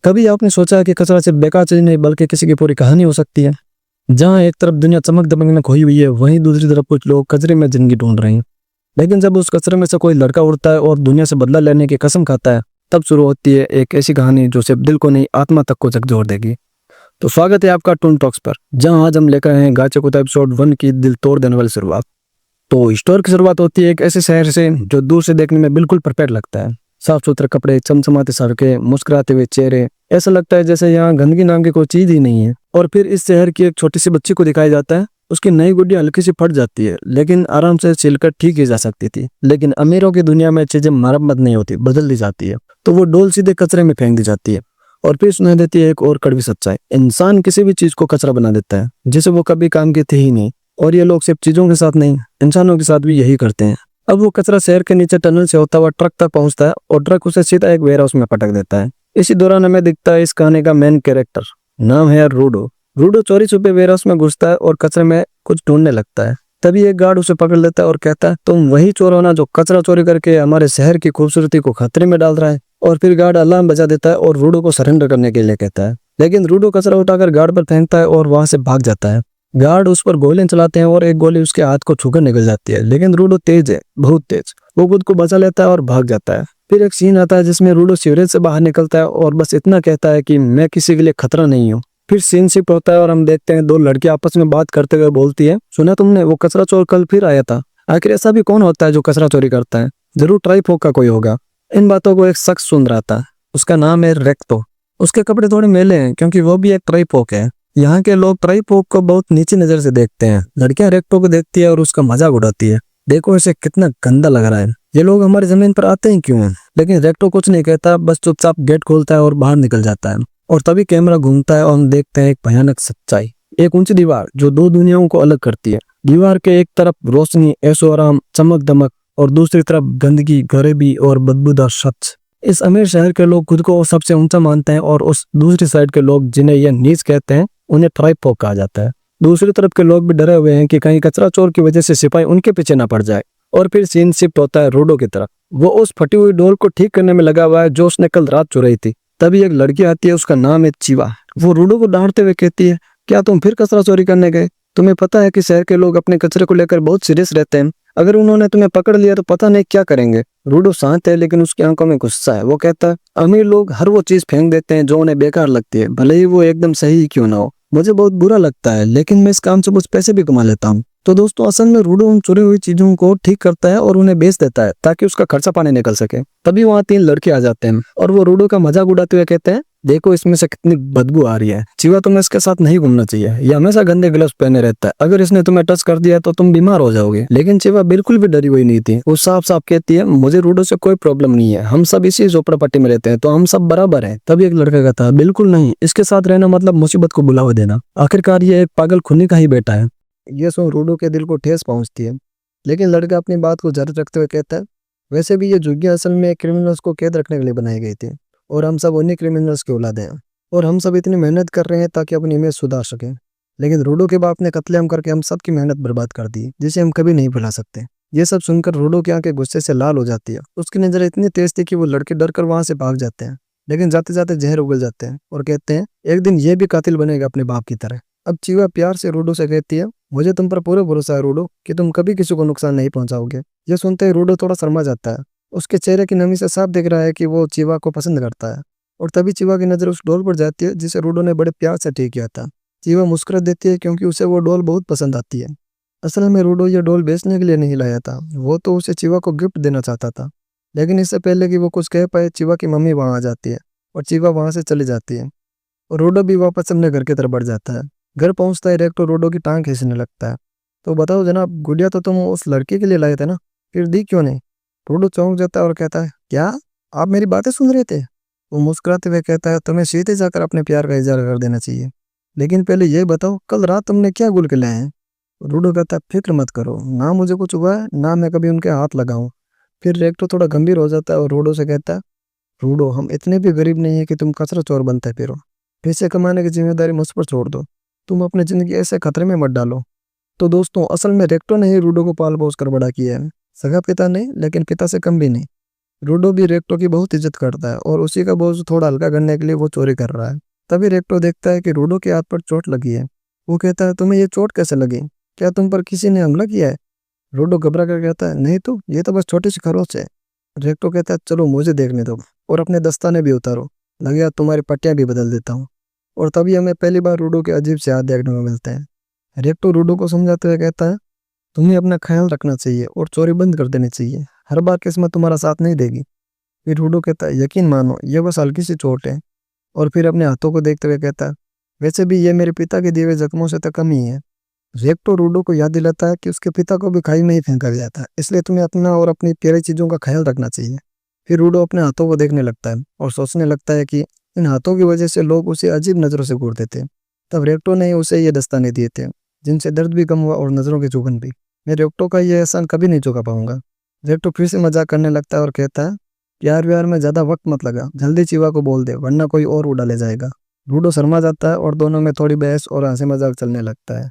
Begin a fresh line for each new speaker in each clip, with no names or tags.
कभी आपने सोचा है कि कचरा सिर्फ बेकार चीज नहीं बल्कि किसी की पूरी कहानी हो सकती है। जहाँ एक तरफ दुनिया चमक दमक में खोई हुई है, वहीं दूसरी तरफ कुछ लोग कचरे में जिंदगी ढूंढ रहे हैं। लेकिन जब उस कचरे में से कोई लड़का उड़ता है और दुनिया से बदला लेने की कसम खाता है, तब शुरू होती है एक ऐसी कहानी जो सिर्फ दिल को नहीं आत्मा तक को झकझोर देगी। तो स्वागत है आपका टून टॉक्स पर, जहाँ आज हम लेकर आए हैं गाचे कुत्ता एपिसोड 1 की दिल तोड़ देने वाली शुरुआत। तो स्टोर की शुरुआत होती है एक ऐसे शहर से जो दूर से देखने में बिल्कुल परफेक्ट लगता है। साफ सुथरे कपड़े, चमचमाते सड़कें, मुस्कुराते हुए चेहरे, ऐसा लगता है जैसे यहाँ गंदगी नाम की कोई चीज ही नहीं है। और फिर इस शहर की एक छोटी सी बच्ची को दिखाया जाता है। उसकी नई गुड्डी हल्की सी फट जाती है, लेकिन आराम से छिलकर ठीक की जा सकती थी। लेकिन अमीरों की दुनिया में चीजें मरम्मत नहीं होती, बदल दी जाती है। तो वो डोल सीधे कचरे में फेंक दी जाती है। और फिर सुनाई देती है एक और कड़वी सच्चाई, इंसान किसी भी चीज को कचरा बना देता है जिसे वो कभी काम की थी ही नहीं। और ये लोग सिर्फ चीजों के साथ नहीं, इंसानों के साथ भी यही करते हैं। अब वो कचरा शहर के नीचे टनल से होता हुआ ट्रक तक पहुंचता है और ट्रक उसे सीधा एक वेयरहाउस में पटक देता है। इसी दौरान हमें दिखता है इस कहानी का मेन कैरेक्टर, नाम है रूडो। रूडो चोरी छुपे वेयरहाउस में घुसता है और कचरे में कुछ ढूंढने लगता है। तभी एक गार्ड उसे पकड़ लेता है और कहता है, तुम वही चोर हो ना जो कचरा चोरी करके हमारे शहर की खूबसूरती को खतरे में डाल रहा है। और फिर गार्ड अलार्म बजा देता है और रूडो को सरेंडर करने के लिए कहता है। लेकिन रूडो कचरा उठाकर गार्ड पर फेंकता है और वहां से भाग जाता है। गार्ड उस पर गोलियां चलाते हैं और एक गोली उसके हाथ को छूकर निकल जाती है। लेकिन रूडो तेज है, बहुत तेज। वो खुद को बचा लेता है और भाग जाता है। फिर एक सीन आता है जिसमें रूडो सीवरेज से बाहर निकलता है और बस इतना कहता है कि मैं किसी के लिए खतरा नहीं हूँ। फिर सीन शिफ्ट होता है और हम देखते हैं दो लड़कियां आपस में बात करते हुए बोलती है, सुना तुमने, वो कचरा चोर कल फिर आया था। आखिर ऐसा भी कौन होता है जो कचरा चोरी करता है? जरूर ट्राइफॉक का कोई होगा। इन बातों को एक शख्स सुन रहा था, उसका नाम है रेक्टो। उसके कपड़े थोड़े मैले हैं क्योंकि वो भी एक ट्राइफॉक है। यहाँ के लोग ट्राइफॉक को बहुत नीची नजर से देखते हैं। लड़कियां रेक्टो को देखती है और उसका मजाक उड़ाती है, देखो इसे कितना गंदा लग रहा है, ये लोग हमारी जमीन पर आते हैं क्यों हैं? लेकिन रेक्टो कुछ नहीं कहता, बस चुपचाप गेट खोलता है और बाहर निकल जाता है। और तभी कैमरा घूमता है और हम देखते हैं एक भयानक सच्चाई, एक ऊंची दीवार जो दो दुनियाओं को अलग करती है। दीवार के एक तरफ रोशनी, ऐशो आराम, चमक दमक, और दूसरी तरफ गंदगी, गरीबी और बदबूदार शख्स। इस अमीर शहर के लोग खुद को सबसे ऊंचा मानते हैं और उस दूसरी साइड के लोग जिन्हें यह नीच कहते हैं, उन्हें ट्राइफॉक कहा जाता है। दूसरी तरफ के लोग भी डरे हुए हैं कि कहीं कचरा चोर की वजह से सिपाही उनके पीछे ना पड़ जाए। और फिर सीन शिफ्ट होता है रूडो की तरफ। वो उस फटी हुई डोल को ठीक करने में लगा हुआ है जो उसने कल रात चुराई थी। तभी एक लड़की आती है, उसका नाम है चिवा। वो रूडो को डांटते हुए कहती है, क्या तुम फिर कचरा चोरी करने गए? तुम्हें पता है कि शहर के लोग अपने कचरे को लेकर बहुत सीरियस रहते हैं। अगर उन्होंने तुम्हें पकड़ लिया तो पता नहीं क्या करेंगे। रूडो शांत है लेकिन उसकी आंखों में गुस्सा है। वो कहता है, अमीर लोग हर वो चीज फेंक देते हैं जो उन्हें बेकार लगती है, भले ही वो एकदम सही ही क्यों ना हो। मुझे बहुत बुरा लगता है, लेकिन मैं इस काम से कुछ पैसे भी कमा लेता हूँ। तो दोस्तों, असल में रूडो उन चुरी हुई चीजों को ठीक करता है और उन्हें बेच देता है ताकि उसका खर्चा पानी निकल सके। तभी वहाँ तीन लड़के आ जाते हैं और वो रूडो का मजाक उड़ाते हुए कहते हैं, देखो इसमें से कितनी बदबू आ रही है, चिवा तुम्हें इसके साथ नहीं घूमना चाहिए, ये हमेशा गंदे ग्लव्स पहने रहता है, अगर इसने तुम्हें टच कर दिया तो तुम बीमार हो जाओगे। लेकिन चिवा बिल्कुल भी डरी हुई नहीं थी। वो साफ साफ कहती है, मुझे रूडो से कोई प्रॉब्लम नहीं है, हम सब इसी झोपड़पट्टी में रहते हैं तो हम सब बराबर हैं। तभी एक लड़का कहता है, बिल्कुल नहीं, इसके साथ रहना मतलब मुसीबत को बुलावा देना। आखिरकार ये एक पागल खूनी का ही बेटा है। ये सुन रूडो के दिल को ठेस पहुंचती है, लेकिन लड़का अपनी बात को जारी रखते हुए कहता है, वैसे भी ये झुग्गियां असल में क्रिमिनल्स को कैद रखने के लिए बनाई गई थी और हम सब उन्हीं क्रिमिनल्स के औलाद हैं और हम सब इतनी मेहनत कर रहे हैं ताकि अपनी इमेज सुधार सकें। लेकिन रूडो के बाप ने कत्लेआम करके हम सब की मेहनत बर्बाद कर दी, जिसे हम कभी नहीं भुला सकते। ये सब सुनकर रूडो की आंखें गुस्से से लाल हो जाती है। उसकी नजर इतनी तेज थी कि वो लड़के डर कर वहां से भाग जाते हैं, लेकिन जाते जाते जहर उगल जाते हैं और कहते हैं, एक दिन ये भी कातिल बनेगा अपने बाप की तरह। अब चिवा प्यार से रूडो से कहती है, मुझे तुम पर पूरा भरोसा है रूडो कि तुम कभी किसी को नुकसान नहीं पहुंचाओगे। ये सुनते ही रूडो थोड़ा शर्मा जाता है। उसके चेहरे की नमी से साफ दिख रहा है कि वो चिवा को पसंद करता है। और तभी चिवा की नजर उस डोल पर जाती है जिसे रूडो ने बड़े प्यार से ठीक किया था। चिवा मुस्कुरा देती है क्योंकि उसे वो डोल बहुत पसंद आती है। असल में रूडो ये डोल बेचने के लिए नहीं लाया था, वो तो उसे चिवा को गिफ्ट देना चाहता था। लेकिन इससे पहले कि वो कुछ कह पाए, चिवा की मम्मी वहां आ जाती है और चिवा वहां से चली जाती है और रूडो भी वापस अपने घर की तरफ बढ़ जाता है। घर पहुंचता है रेक्टो रूडो की टांग खींचने लगता है। तो बताओ जनाब, गुड़िया तो तुम उस लड़के के लिए लाए थे ना, फिर दी क्यों नहीं? रूडो चौंक जाता है और कहता है, क्या आप मेरी बातें सुन रहे थे? वो मुस्कुराते हुए कहता है, तुम्हें सीधे जाकर अपने प्यार का इजहार कर देना चाहिए, लेकिन पहले ये बताओ कल रात तुमने क्या गुल के लाए हैं? रूडो कहता है, फिक्र मत करो, ना मुझे कुछ हुआ है ना मैं कभी उनके हाथ लगाऊं। फिर रेक्टो थोड़ा गंभीर हो जाता है और रूडो से कहता है, रूडो हम इतने भी गरीब नहीं है कि तुम कचरा चोर बनते फिरो। पैसे कमाने की जिम्मेदारी मुझ पर छोड़ दो, तुम अपनी जिंदगी ऐसे खतरे में मत डालो। तो दोस्तों, असल में रेक्टो ने ही रूडो को पाल पोस कर बड़ा किया है, सगा पिता नहीं लेकिन पिता से कम भी नहीं। रूडो भी रेक्टो की बहुत इज्जत करता है और उसी का बोझ थोड़ा हल्का करने के लिए वो चोरी कर रहा है। तभी रेक्टो देखता है कि रूडो के हाथ पर चोट लगी है। वो कहता है, तुम्हें ये चोट कैसे लगी? क्या तुम पर किसी ने हमला किया है? रूडो घबरा कर कहता है, नहीं तो ये तो बस छोटी सी खरोच है। रेक्टो कहता है, चलो मुझे देखने दो और अपने दस्ताने भी उतारो, लगे हाथ तुम्हारी पट्टियां भी बदल देता हूँ। और तभी हमें पहली बार रूडो के अजीब से हाथ देखने को मिलते हैं। रेक्टो रूडो को समझाते हुए कहता है, तुम्हें अपना ख्याल रखना चाहिए और चोरी बंद कर देनी चाहिए। हर बार किस्मत तुम्हारा साथ नहीं देगी। फिर रूडो कहता है, यकीन मानो ये बस हल्की सी चोट है। और फिर अपने हाथों को देखते हुए कहता है, वैसे भी ये मेरे पिता के दिए हुए जख्मों से तो कम ही है। रेक्टो रूडो को याद दिलाता है कि उसके पिता को भी खाई में ही फेंका गया था, इसलिए तुम्हें अपना और अपनी प्यारी चीजों का ख्याल रखना चाहिए। फिर रूडो अपने हाथों को देखने लगता है और सोचने लगता है कि इन हाथों की वजह से लोग उसे अजीब नजरों से घूरते थे। तब रेक्टो ने उसे ये दस्ताने दिए थे, जिनसे दर्द भी कम हुआ और नजरों की चुभन भी। मैं रेक्टो का ये एहसान कभी नहीं चुका पाऊंगा। रेक्टो फिर से मजाक करने लगता है और कहता है, प्यार व्यार में ज्यादा वक्त मत लगा, जल्दी चीवा को बोल दे वरना कोई और उड़ा ले जाएगा। रूडो शर्मा जाता है और दोनों में थोड़ी बहस और हंसी मजाक चलने लगता है।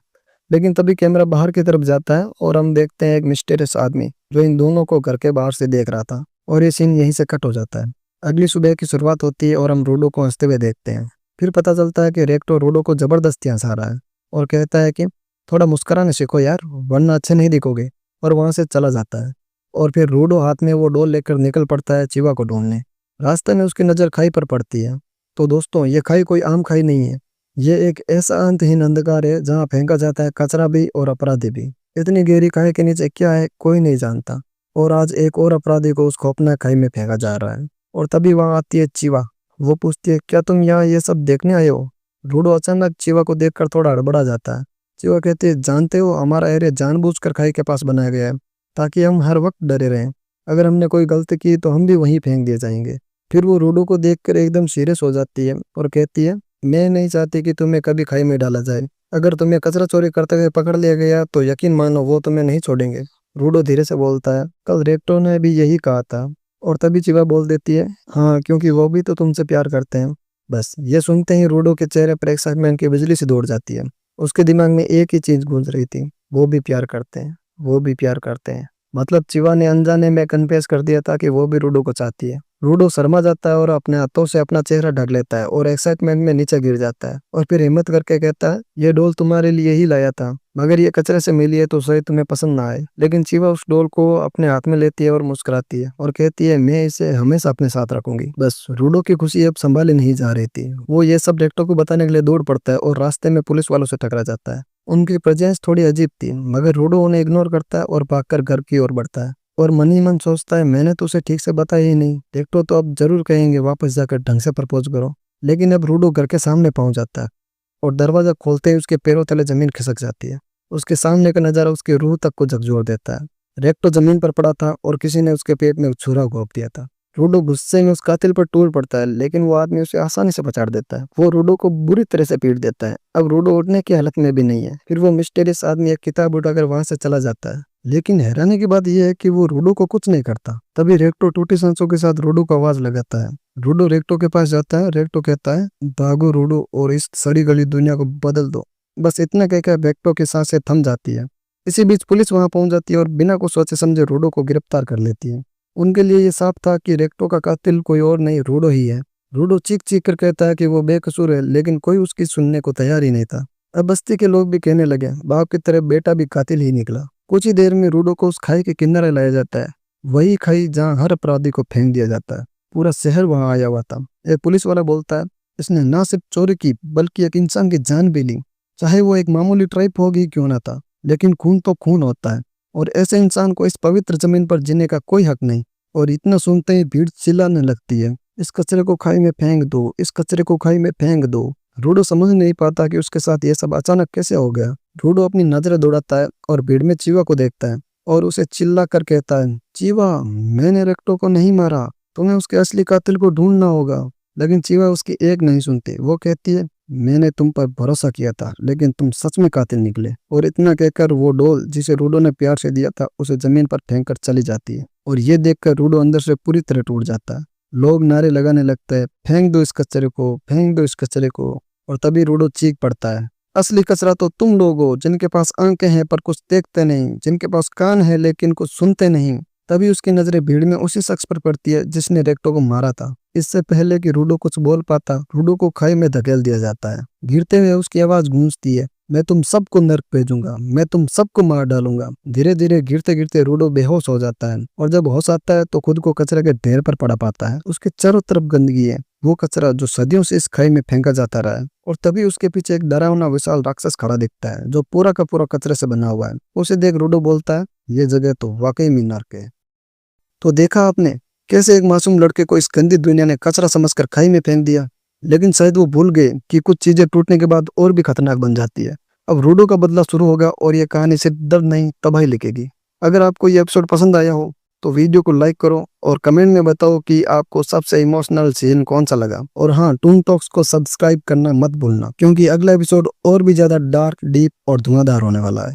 लेकिन तभी कैमरा बाहर की तरफ जाता है और हम देखते हैं एक मिस्टीरियस आदमी जो इन दोनों को घर के बाहर से देख रहा था। और ये सीन यहीं से कट हो जाता है। अगली सुबह की शुरुआत होती है और हम रूडो को हंसते हुए देखते हैं। फिर पता चलता है कि रेक्टो रूडो को जबरदस्ती हंसा रहा है और कहता है कि थोड़ा मुस्कुराना सीखो यार, वरना अच्छे नहीं दिखोगे। और वहां से चला जाता है। और फिर रूडो हाथ में वो डोल लेकर निकल पड़ता है चीवा को ढूंढने। रास्ते में उसकी नजर खाई पर पड़ती है। तो दोस्तों, ये खाई कोई आम खाई नहीं है। ये एक ऐसा अंतहीन अंधकार है जहाँ फेंका जाता है कचरा भी और अपराधी भी। इतनी गहरी खाई के नीचे क्या है कोई नहीं जानता। और आज एक और अपराधी को उस खौफनाक खाई में फेंका जा रहा है। और तभी वहां आती है चीवा। वो पूछती है, क्या तुम यहाँ ये सब देखने आए हो? रूडो अचानक चीवा को देखकर थोड़ा हड़बड़ा जाता है। चीवा कहती है, जानते हो हमारा एरिया जानबूझकर खाई के पास बनाया गया है ताकि हम हर वक्त डरे रहें। अगर हमने कोई गलती की तो हम भी वहीं फेंक दिए जाएंगे। फिर वो रूडो को देखकर एकदम सीरियस हो जाती है और कहती है, मैं नहीं चाहती कि तुम्हें कभी खाई में डाला जाए। अगर तुम्हें कचरा चोरी करते हुए पकड़ लिया गया तो यकीन मानो वो तुम्हें नहीं छोड़ेंगे। रूडो धीरे से बोलता है, कल रेक्टो ने भी यही कहा था। और तभी चिवा बोल देती है, हाँ क्योंकि वो भी तो तुमसे प्यार करते हैं। बस ये सुनते ही रूडो के चेहरे पर एक्साइटमेंट की बिजली से दौड़ जाती है। उसके दिमाग में एक ही चीज गूंज रही थी, वो भी प्यार करते हैं, वो भी प्यार करते हैं। मतलब चिवा ने अनजाने में कन्फेस कर दिया था कि वो भी रूडो को चाहती है। रूडो शर्मा जाता है और अपने हाथों से अपना चेहरा ढक लेता है और एक्साइटमेंट में नीचे गिर जाता है। और फिर हिम्मत करके कहता है, ये डोल तुम्हारे लिए ही लाया था, मगर ये कचरे से मिली है तो शायद तुम्हें पसंद ना आए। लेकिन चिवा उस डोल को अपने हाथ में लेती है और मुस्कुराती है और कहती है, मैं इसे हमेशा अपने साथ रखूंगी। बस रूडो की खुशी अब संभाली नहीं जा रही थी। वो ये सब रेक्टो को बताने के लिए दौड़ पड़ता है और रास्ते में पुलिस वालों से टकरा जाता है। उनकी प्रेजेंस थोड़ी अजीब थी, मगर रूडो उन्हें इग्नोर करता है और भागकर घर की ओर बढ़ता है। और मन ही मन सोचता है, मैंने तो उसे ठीक से बताया ही नहीं। रेक्टो तो अब जरूर कहेंगे वापस जाकर ढंग से प्रपोज करो। लेकिन अब रूडो घर के सामने पहुंच जाता है और दरवाजा खोलते ही उसके पैरों तले जमीन खिसक जाती है। उसके सामने का नजारा उसकी रूह तक को झकझोर देता है। रेक्टो जमीन पर पड़ा था और किसी ने उसके पेट में छुरा घोंप दिया था। रूडो गुस्से में उस कातिल पर टूट पड़ता है, लेकिन वो आदमी उसे आसानी से पछाड़ देता है। वो रूडो को बुरी तरह से पीट देता है। अब रूडो उठने की हालत में भी नहीं है। फिर वो मिस्टीरियस आदमी एक किताब उठाकर वहां से चला जाता है। लेकिन हैरानी की बात यह है कि वो रूडो को कुछ नहीं करता। तभी रेक्टो टूटी सांसों के साथ रूडो को आवाज लगाता है। रूडो रेक्टो के पास जाता है। रेक्टो कहता है, भागो रूडो और इस सड़ी गली दुनिया को बदल दो। बस इतना कहकर रेक्टो की सांसें थम जाती है। इसी बीच पुलिस वहां पहुंच जाती है और बिना कुछ सोचे समझे रूडो को गिरफ्तार कर लेती है। उनके लिए ये साफ था कि रेक्टो का कातिल कोई और नहीं, रूडो ही है। रूडो चीख चीख कर कहता है कि वो बेकसूर है, लेकिन कोई उसकी सुनने को तैयार ही नहीं था। अब बस्ती के लोग भी कहने लगे, बाप की तरह बेटा भी कातिल ही निकला। कुछ ही देर में रूडो को उस खाई के किनारे लाया जाता है, वही खाई जहाँ हर अपराधी को फेंक दिया जाता है। पूरा शहर वहां आया हुआ था। एक पुलिस वाला बोलता है, इसने ना सिर्फ चोरी की बल्कि एक इंसान की जान भी ली। चाहे वो एक मामूली ट्राइप होगी क्यों ना था, लेकिन खून तो खून होता है और ऐसे इंसान को इस पवित्र जमीन पर जीने का कोई हक नहीं। और इतना सुनते ही भीड़ चिल्लाने लगती है, इस कचरे को खाई में फेंक दो, इस कचरे को खाई में फेंक दो। रूडो समझ नहीं पाता कि उसके साथ ये सब अचानक कैसे हो गया। रूडो अपनी नजरें दौड़ाता है और भीड़ में चीवा को देखता है और उसे चिल्ला कर कहता है, चीवा, मैंने रेक्टो को नहीं मारा, तुम्हें उसके असली कातिल को ढूंढना होगा। लेकिन चीवा उसकी एक नहीं सुनती। वो कहती है, मैंने तुम पर भरोसा किया था, लेकिन तुम सच में कातिल निकले। और इतना कहकर वो डोल जिसे रूडो ने प्यार से दिया था उसे जमीन पर फेंक कर चली जाती है। और ये देखकर रूडो अंदर से पूरी तरह टूट जाता है। लोग नारे लगाने लगते हैं, फेंक दो इस कचरे को, फेंक दो इस कचरे को। और तभी रूडो चीख पड़ता है, असली कचरा तो तुम लोग हो, जिनके पास आंखें हैं पर कुछ देखते नहीं, जिनके पास कान है लेकिन कुछ सुनते नहीं। तभी उसकी नजरें भीड़ में उसी शख्स पर पड़ती है जिसने रेक्टो को मारा था। इससे पहले कि रूडो कुछ बोल पाता, रूडो को खाई में धकेल दिया जाता है। गिरते हुए उसकी आवाज गूंजती है, मैं तुम सबको नर्क भेजूंगा, मैं तुम सबको मार डालूंगा। धीरे धीरे गिरते गिरते रूडो बेहोश हो जाता है और जब होश आता है तो खुद को कचरे के ढेर पर पड़ा पाता है। उसके चारों तरफ गंदगी है, वो कचरा जो सदियों से इस खाई में फेंका जाता रहा है। और तभी उसके पीछे एक डरावना विशाल राक्षस खड़ा दिखता है जो पूरा का पूरा कचरे से बना हुआ है। उसे देख रूडो बोलता है, ये जगह तो वाकई में नर्क है। तो देखा आपने कैसे एक मासूम लड़के को इस गंदी दुनिया ने कचरा समझकर खाई में फेंक दिया, लेकिन शायद वो भूल गए कि कुछ चीजें टूटने के बाद और भी खतरनाक बन जाती है। अब रूडो का बदला शुरू होगा और ये कहानी सिर्फ दर्द नहीं तबाही लिखेगी। अगर आपको ये एपिसोड पसंद आया हो तो वीडियो को लाइक करो और कमेंट में बताओ कि आपको सबसे इमोशनल सीन कौन सा लगा। और हाँ, टून टॉक्स को सब्सक्राइब करना मत भूलना, क्योंकि अगला एपिसोड और भी ज्यादा डार्क, डीप और धुआंधार होने वाला है।